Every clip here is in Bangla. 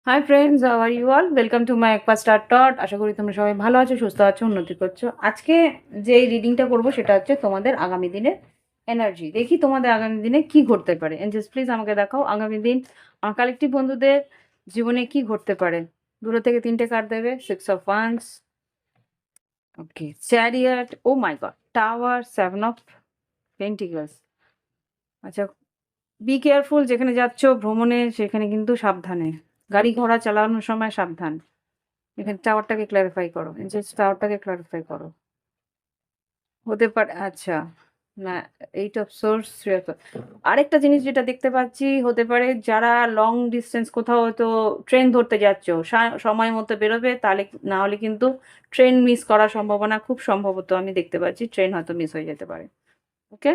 High friends, how are you all? Welcome to my একপা স্টার টট। আশা করি তোমরা সবাই ভালো আছো, সুস্থ আছো, উন্নতি করছো। আজকে যে রিডিংটা করবো সেটা হচ্ছে তোমাদের আগামী দিনের এনার্জি। দেখি তোমাদের আগামী দিনে কি ঘটতে পারে। এঞ্জেলস প্লিজ আমাকে দেখাও আগামী দিন আমার কালেকটিভ বন্ধুদের জীবনে কি ঘটতে পারে। দুটো থেকে তিনটে কার্ড দেবে। 6 of Wands, okay, chariot, oh my god, tower, 7 of Pentacles। আচ্ছা, বি কেয়ারফুল, যেখানে যাচ্ছ ভ্রমণে সেখানে কিন্তু সাবধানে, গাড়ি ঘোড়া চালানোর সময় সাবধান। এখানে টাওয়ারটাকে ক্লারিফাই করো, জাস্ট টাওয়ারটাকে ক্লারিফাই করো। হতে পারে, আচ্ছা, না, 8 of Swords, 3 of, আরেকটা জিনিস যেটা দেখতে পাচ্ছি, হতে পারে যারা লং ডিস্টেন্স কোথাও হয়তো ট্রেন ধরতে যাচ্ছ, সময় মতো বেরোবে, তাহলে না হলে কিন্তু ট্রেন মিস করার সম্ভাবনা খুব সম্ভবত আমি দেখতে পাচ্ছি। ট্রেন হয়তো মিস হয়ে যেতে পারে। ওকে,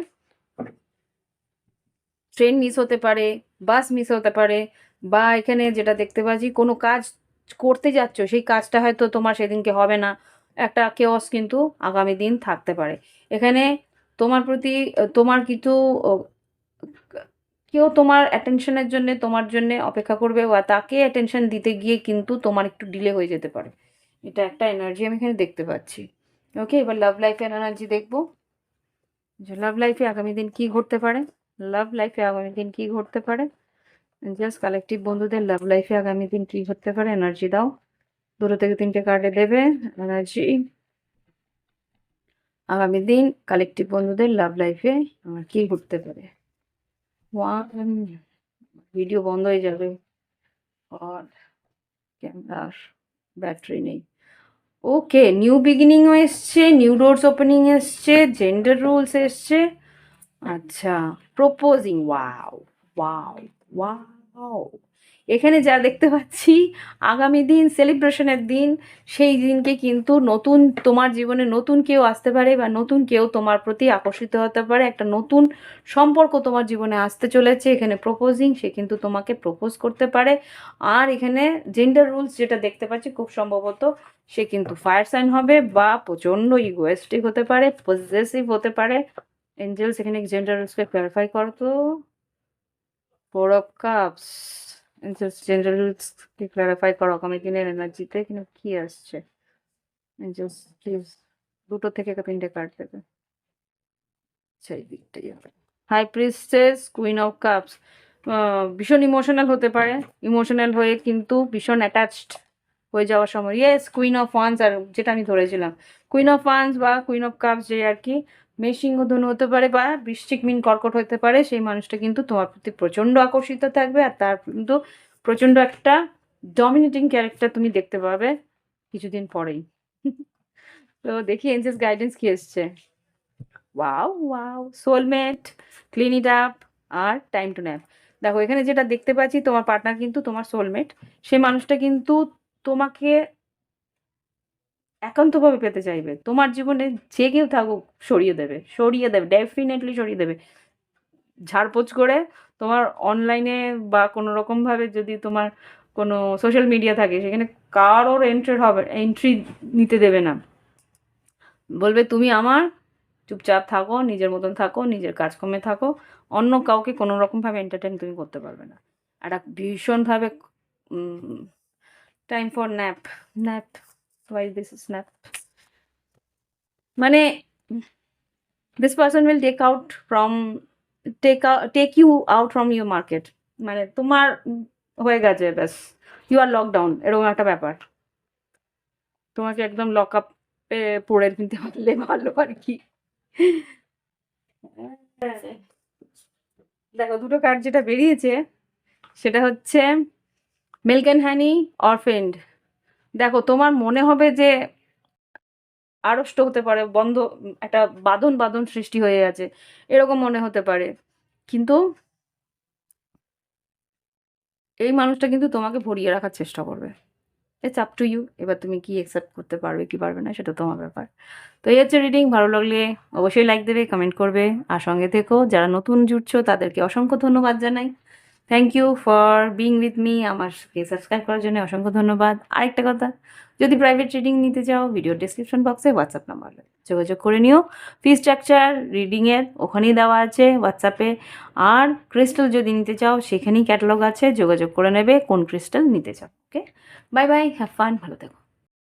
ট্রেন মিস হতে পারে, বাস মিস হতে পারে, বা এখানে যেটা দেখতে পাচ্ছি কোনো কাজ করতে যাচ্ছ সেই কাজটা হয়তো তোমার সেদিনকে হবে না। একটা কেওস কিন্তু আগামী দিন থাকতে পারে এখানে। তোমার প্রতি তোমার কিছু কেউ তোমার অ্যাটেনশনের জন্য তোমার জন্য অপেক্ষা করবে, বা তাকে অ্যাটেনশন দিতে গিয়ে কিন্তু তোমার একটু ডিলে হয়ে যেতে পারে। এটা একটা এনার্জি আমি এখানে দেখতে পাচ্ছি। ওকে, এবার লাভ লাইফের এনার্জি দেখবো যে লাভ লাইফে আগামী দিন কি ঘটতে পারে। লাভ লাইফে আগামী দিন কি ঘটতে পারে। জাস্ট কালেকটিভ বন্ধুদের লাভ লাইফে আগামী দিন কি ঘটতে পারে, এনার্জি দাও। দুটো থেকে তিনটে কার্ডে দেবে এনার্জি। আগামী দিন কালেকটিভ বন্ধুদের লাভ লাইফে আমার কি ঘটতে পারে। ওয়ান, ভিডিও বন্ধ হয়ে যাবে আর ক্যামেরার ব্যাটারি নেই। ওকে, নিউ বিগিনিংও এসছে, নিউ ডোরস ওপেনিং এসছে, জেন্ডার রুলস এসছে। আচ্ছা, প্রপোজিং, ওয়াও ওয়াও ওয়াও। এখানে যা দেখতে পাচ্ছি, আগামী দিন সেলিব্রেশনের দিন, সেই দিনকে কিন্তু নতুন তোমার জীবনে নতুন কেউ আসতে পারে, বা নতুন কেউ তোমার প্রতি আকর্ষিত হতে পারে। একটা নতুন সম্পর্ক তোমার জীবনে আসতে চলেছে। এখানে প্রপোজিং, সে কিন্তু তোমাকে প্রপোজ করতে পারে। আর এখানে জেন্ডার রুলস যেটা দেখতে পাচ্ছি, খুব সম্ভবত সে কিন্তু ফায়ার সাইন হবে, বা প্রচণ্ড ইগোয়েস্টিক হতে পারে, পজেসিভ হতে পারে। এঞ্জেলস এখানে জেন্ডার রুলসকে ক্লারিফাই করো তো। 4 of Cups, এঞ্জেলস জেন্ডার রুলসকে ক্লারিফাই করো আগামী দিনের এনার্জিতে। এখানে কি আসছে এঞ্জেলস প্লিজ? দুটো থেকে তিনটে কার্ড দেবে। সেই দিকটাই হবে। High priestess, queen of cups, ভীষণ ইমোশনাল হতে পারে। ইমোশনাল হয়ে কিন্তু ভীষণ অ্যাটাচড হয়ে যাওয়ার সময়। ইয়েস, কুইন অফ ওয়ান্স, আর যেটা আমি ধরেছিলাম কুইন অফ ওয়ান্স বা কুইন অফ কাপস, যে আর কি মেষসিংহ ধনু হতে পারে, বা বৃশ্চিক মিন কর্কট হতে পারে, সেই মানুষটা কিন্তু তোমার প্রতি প্রচণ্ড আকর্ষিত থাকবে। আর তার কিন্তু প্রচণ্ড একটা ডমিনেটিং ক্যারেক্টার তুমি দেখতে পাবে কিছুদিন পরেই। তো দেখি এঞ্জেলস গাইডেন্স কি এসছে। Wow wow, soulmate, clean it up, আর টাইম টু ন্যাপ। দেখো এখানে যেটা দেখতে পাচ্ছি, তোমার পার্টনার কিন্তু তোমার সোলমেট। সেই মানুষটা কিন্তু তোমাকে একান্তভাবে পেতে চাইবে। তোমার জীবনে যে কেউ থাকুক সরিয়ে দেবে, সরিয়ে দেবে, ডেফিনেটলি সরিয়ে দেবে। ঝাড়পোছ করে তোমার অনলাইনে বা কোনো রকমভাবে যদি তোমার কোনো সোশ্যাল মিডিয়া থাকে, সেখানে কারোর এন্ট্রি নিতে দেবে না। বলবে তুমি আমার, চুপচাপ থাকো, নিজের মতন থাকো, নিজের কাজকর্মে থাকো, অন্য কাউকে কোনো রকমভাবে এন্টারটেন তুমি করতে পারবে না। একটা ভীষণভাবে time for nap. Nap, why this is nap, মানে this person will take you out from your market. মানে তোমার হয়ে গেছে ব্যাস, ইউ আর লকডাউন, এরকম একটা ব্যাপার। তোমাকে একদম লক আপে পড়ে নিতে পারলে ভালো আর কি। দেখো দুটো কার্ড যেটা বেরিয়েছে সেটা হচ্ছে milk and honey or friend. দেখো তোমার মনে হবে যে আড়ষ্ট হতে পারে, বন্ধ, একটা বাঁধন বাঁধন সৃষ্টি হয়ে গেছে, এরকম মনে হতে পারে। কিন্তু এই মানুষটা কিন্তু তোমাকে ভরিয়ে রাখার চেষ্টা করবে। It's up to you. এবার তুমি কি অ্যাকসেপ্ট করতে পারবে কি পারবে না, সেটা তোমার ব্যাপার। তো এই হচ্ছে রিডিং। ভালো লাগলে অবশ্যই লাইক দেবে, কমেন্ট করবে, আর সঙ্গে থেকো। যারা নতুন জুটছো তাদেরকে অসংখ্য ধন্যবাদ জানাই। Thank you for being with me. আমাকে সাবস্ক্রাইব করার জন্য অসংখ্য ধন্যবাদ। আরেকটা কথা, যদি প্রাইভেট রিডিং নিতে চাও ভিডিও ডেসক্রিপশন বক্সে হোয়াটসঅ্যাপ নাম্বার যোগাযোগ করে নিও। ফি স্ট্রাকচার রিডিংয়ের ওখানেই দেওয়া আছে হোয়াটসঅ্যাপে। আর ক্রিস্টাল যদি নিতে চাও সেখানেই ক্যাটালগ আছে, যোগাযোগ করে নেবে কোন ক্রিস্টাল নিতে চাও। ওকে, বাই বাই, হ্যাভ ফান, ভালো থেকো।